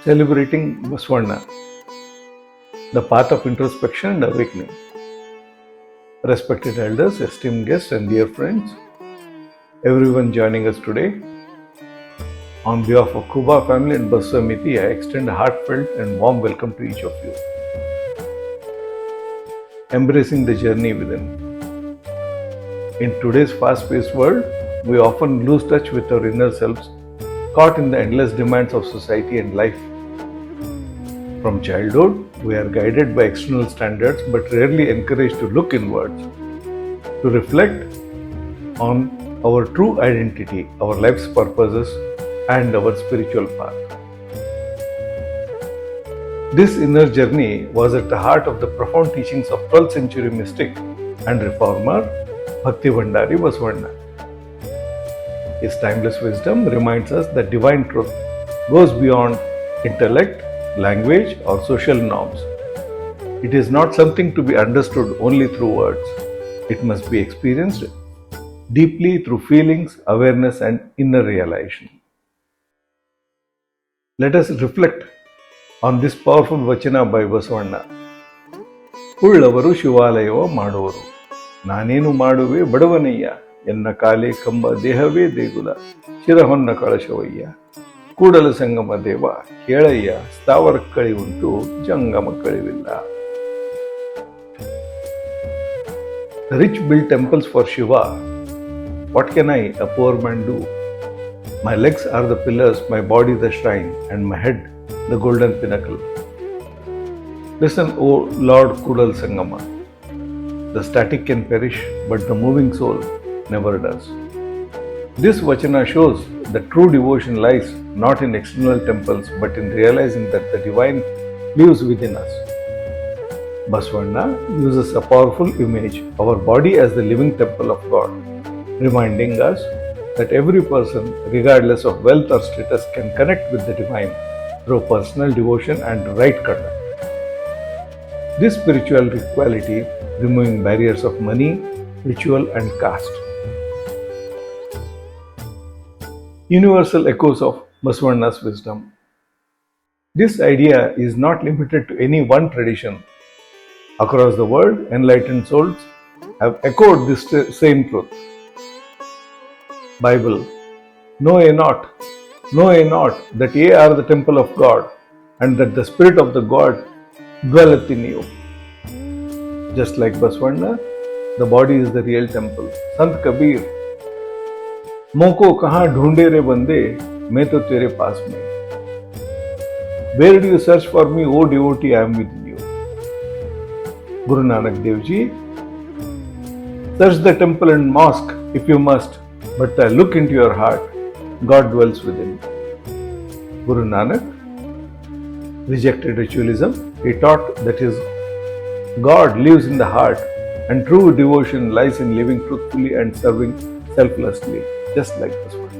celebrating Basavanna, the path of introspection and awakening. Respected elders, esteemed guests, and dear friends, everyone joining us today, on behalf of Khuba family and Basamiti, I extend a heartfelt and warm welcome to each of you. Embracing the journey within. In today's fast-paced world, we often lose touch with our inner selves, caught in the endless demands of society and life. From childhood, we are guided by external standards but rarely encouraged to look inwards, to reflect on our true identity, our life's purposes, and our spiritual path. This inner journey was at the heart of the profound teachings of 12th century mystic and reformer Bhakti Bhandari Basavanna. His timeless wisdom reminds us that divine truth goes beyond intellect, language, or social norms. It is not something to be understood only through words. It must be experienced deeply through feelings, awareness, and inner realization. Let us reflect on this powerful vachana by Basavanna. ಉಳ್ಳವರು ಶಿವಾಲಯವ ಮಾಡುವರು, ನಾನೇನು ಮಾಡುವೆ ಬಡವನಯ್ಯ, ಎನ್ನ ಕಾಲೇ ಕಂಬ ದೇಹವೇ ದೇಗುಲ, ಶಿರಹೊನ್ನ ಕಳಶವಯ್ಯ, ಕೂಡಲ ಸಂಗಮ ದೇವ ಕೇಳಯ್ಯ, ಸ್ಥಾವರ ಕಳಿ ಉಂಟು ಜಂಗಮ ಕಳಿವಿಲ್ಲ. The rich build temples for Shiva. What can I, a poor man, do? My legs are the pillars, my body the shrine, and my head the golden pinnacle. Listen, O Lord Kudal Sangama. The static can perish, but the moving soul never does. This vachana shows that true devotion lies not in external temples, but in realizing that the divine lives within us. Basavanna uses a powerful image, our body as the living temple of God, reminding us that every person, regardless of wealth or status, can connect with the divine through personal devotion and right conduct. This spiritual equality, removing barriers of money, ritual, and caste. Universal echoes of Basavanna's wisdom. This idea is not limited to any one tradition. Across the world, enlightened souls have echoed this same truth. Bible, know ye not that ye are the temple of God, and that the Spirit of the God dwelleth in you. Just like Basavanna, the body is the real temple. Sant Kabir, मोको कहाँ ढूंढे रे बंदे, मैं तो तेरे पास में. Where do you search for me, O devotee? I am within you. Guru Nanak Dev Ji, search the temple and mosque if you must, but look into your heart. God dwells within. Guru Nanak rejected ritualism. He taught that his God lives in the heart, and true devotion lies in living truthfully and serving selflessly, just like this one.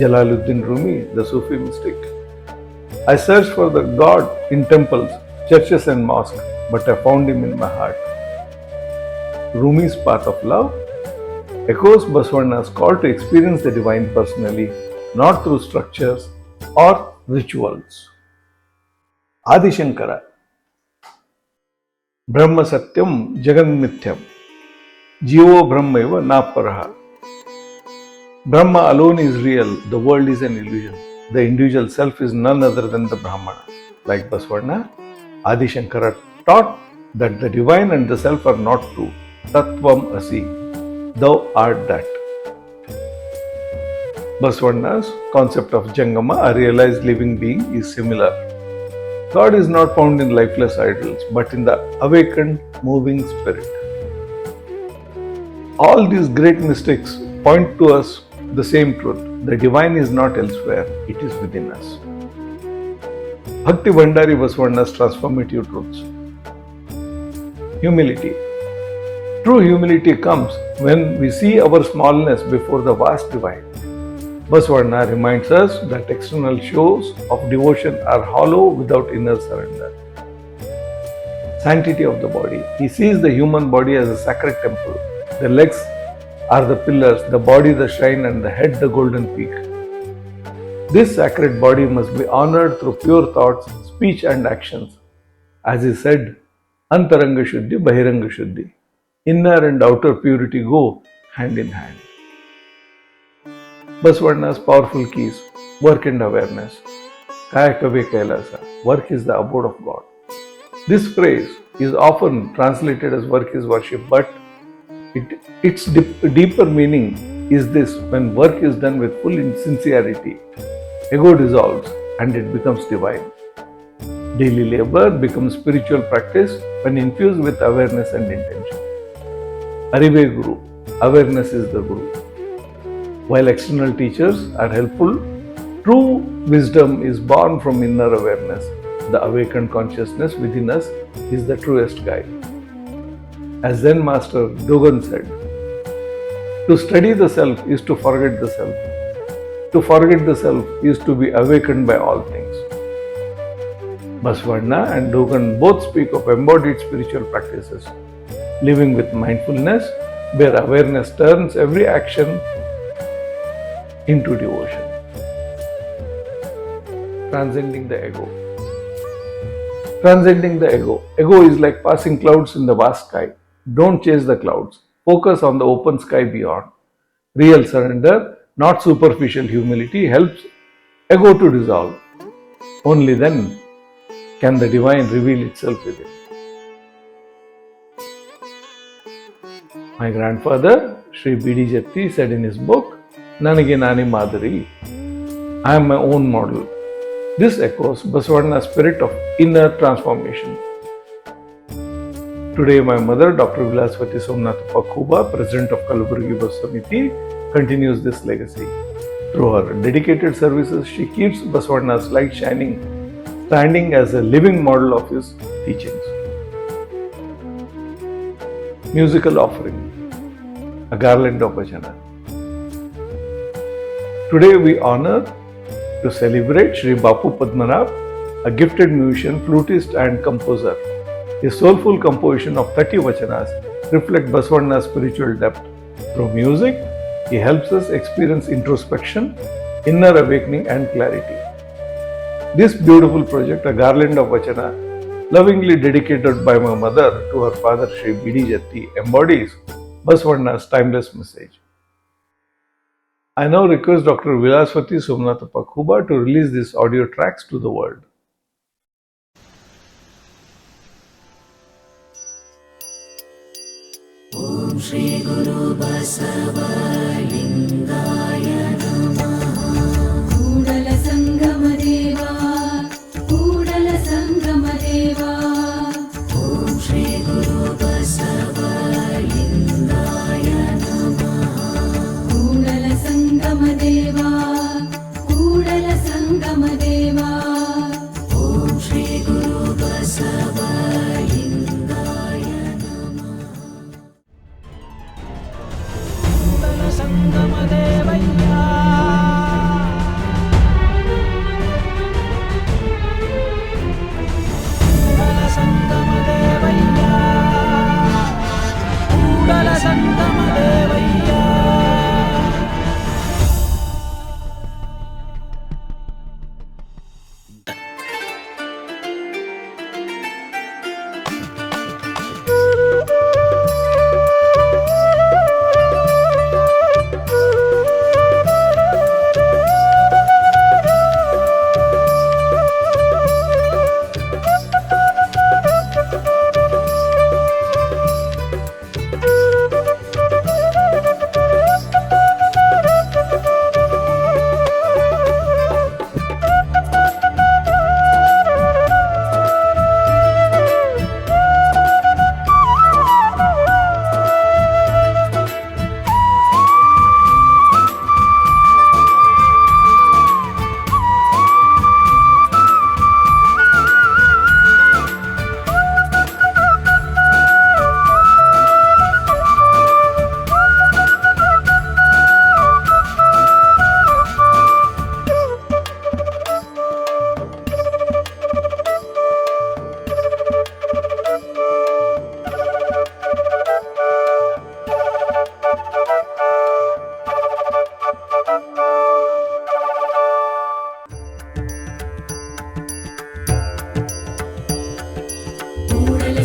Jalaluddin Rumi, the Sufi mystic. I searched for the God in temples, churches, and mosques, but I found him in my heart. Rumi's path of love echoes Basavanna's call to experience the divine personally, not through structures or rituals. Adi Shankara, Brahma Satyam Jagan Mithyam, Jivo Brahmaiva Naparaha. Brahma alone is real, the world is an illusion. The individual self is none other than the Brahmana. Like Basavanna, Adi Shankara taught that the divine and the self are not two. Tattvam Asi, thou art that. Basavanna's concept of Jangama, a realized living being, is similar. God is not found in lifeless idols, but in the awakened, moving spirit. All these great mystics point to us the same truth. The divine is not elsewhere, it is within us. Bhakti Bhandari Basavanna's transformative truths. Humility. True humility comes when we see our smallness before the vast divine. Basavanna reminds us that external shows of devotion are hollow without inner surrender. Sanctity of the body. He sees the human body as a sacred temple. The legs are the pillars, the body the shrine, and the head the golden peak. This sacred body must be honored through pure thoughts, speech, and actions. As he said, Antaranga Shuddhi, Bahiranga Shuddhi. Inner and outer purity go hand in hand. Basavanna's powerful keys: work and awareness. Kaya Kave Kailasa. Work is the abode of God. This phrase is often translated as work is worship, but its deeper meaning is this: when work is done with full sincerity, ego dissolves and it becomes divine. Daily labor becomes spiritual practice when infused with awareness and intention. Arive Guru. Awareness is the Guru. While external teachers are helpful, true wisdom is born from inner awareness. The awakened consciousness within us is the truest guide. As Zen Master Dogen said, to study the self is to forget the self. To forget the self is to be awakened by all things. Basavanna and Dogen both speak of embodied spiritual practices, living with mindfulness, where awareness turns every action into devotion. Transcending the ego. Transcending the ego. Ego is like passing clouds in the vast sky. Don't chase the clouds. Focus on the open sky beyond. Real surrender, not superficial humility, helps ego to dissolve. Only then can the divine reveal itself within. My grandfather, Sri B.D. Jatti, said in his book, Nanage Nani Madari, I am my own model. This echoes Basavanna's spirit of inner transformation. Today, my mother, Dr. Vilaswati Somnathappa Khuba, President of Kalaburgi Bus Samiti, continues this legacy. Through her dedicated services, she keeps Basavanna's light shining, standing as a living model of his teachings. Musical offering, a garland of vachana. Today we honor to celebrate Sri Bapu Padmanabh, a gifted musician, flutist and composer. His soulful composition of 30 vachanas reflect Basavanna's spiritual depth. Through music, he helps us experience introspection, inner awakening and clarity. This beautiful project, a garland of vachana, lovingly dedicated by my mother to her father Sri B.D. Jatti, embodies Basavanna's timeless message. I now request Dr. Vilaswati Somnathappa Khuba to release these audio tracks to the world. Om Shri Guru Basava Lingaya Namaha. Kudala Sangama Deva, Kudala Sangama Deva. Om Shri Guru Basava Lingaya Namaha. Kudala Sangama Deva, Kudala Sangama Deva. Om Shri Guru Basava Lingaya Namaha.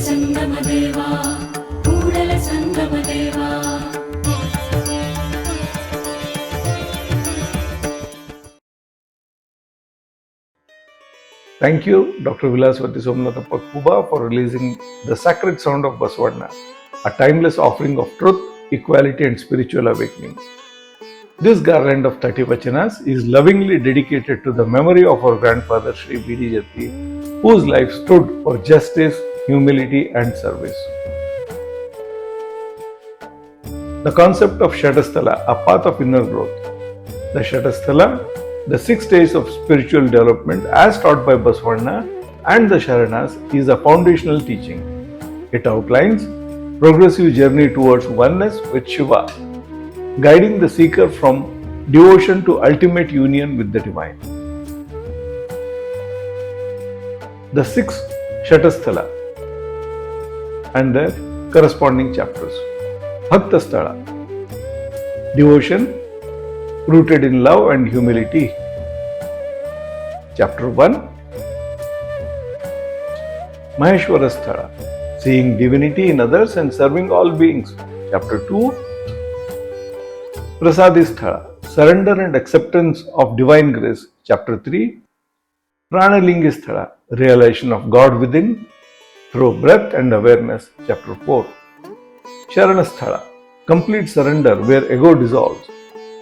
Sangamadeva Kudala Sangamadeva. Thank you, Dr. Vilaswati Somnathappa Khuba, for releasing the sacred sound of Basavanna, a timeless offering of truth, equality, and spiritual awakening. This garland of 30 vachanas is lovingly dedicated to the memory of our grandfather Sri B.D. Jatti, whose life stood for justice, humility, and service. The concept of Shatasthala, a path of inner growth. The Shatasthala, the 6 stages of spiritual development as taught by Basavanna and the Sharanas, is a foundational teaching. It outlines progressive journey towards oneness with Shiva, guiding the seeker from devotion to ultimate union with the divine. The 6 Shatasthala and their corresponding chapters. Bhaktasthala, devotion rooted in love and humility. Chapter 1. Maheshwarasthala, seeing divinity in others and serving all beings. Chapter 2. Prasadisthala, surrender and acceptance of divine grace. Chapter 3. Pranalingisthala, realization of God within through breath and awareness. Chapter 4. Sharanasthala, complete surrender where ego dissolves.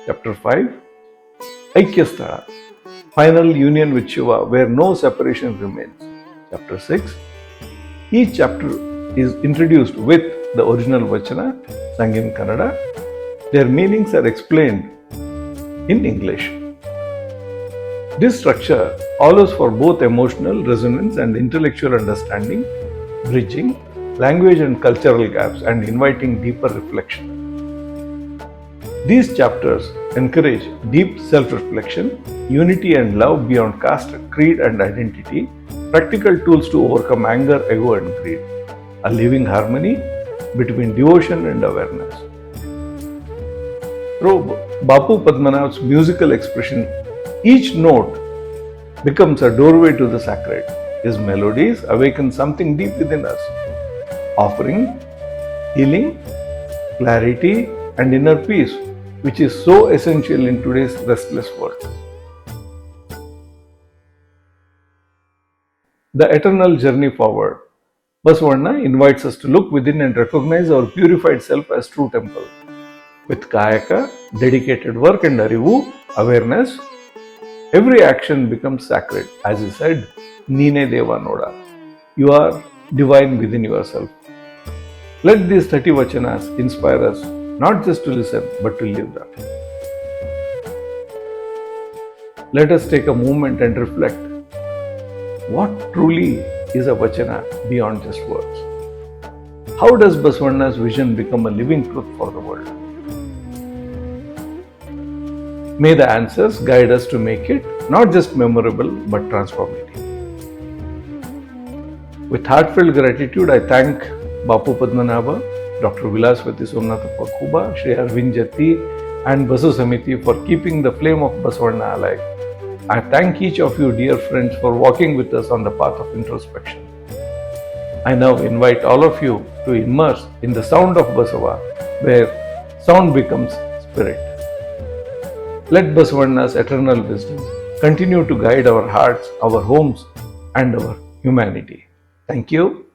Chapter 5. Aikyasthala, final union with Shiva where no separation remains. Chapter 6. Each chapter is introduced with the original vachana sung in Kannada. Their meanings are explained in English. This structure allows for both emotional resonance and intellectual understanding, bridging language and cultural gaps and inviting deeper reflection. These chapters encourage deep self-reflection, unity and love beyond caste, creed and identity, practical tools to overcome anger, ego and greed, a living harmony between devotion and awareness. Through Bapu Padmanabh's musical expression, each note becomes a doorway to the sacred. His melodies awaken something deep within us, offering healing, clarity, and inner peace, which is so essential in today's restless world. The eternal journey forward. Basavanna invites us to look within and recognize our purified self as true temple. With Kayaka, dedicated work, and Arivu, awareness, every action becomes sacred. As he said, Nine Deva Noda. You are divine within yourself. Let these 30 vachanas inspire us not just to listen but to live them. Let us take a moment and reflect. What truly is a vachana beyond just words? How does Basavanna's vision become a living truth for the world? May the answers guide us to make it not just memorable but transformative. With heartfelt gratitude, I thank Bapu Padmanabha, Dr. Vilaswati Somnathappa Khuba, Sri Arvind Jatti, and Basu Samiti for keeping the flame of Basavanna alive. I thank each of you, dear friends, for walking with us on the path of introspection. I now invite all of you to immerse in the sound of Basava, where sound becomes spirit. Let Basavanna's eternal wisdom continue to guide our hearts, our homes, and our humanity. Thank you.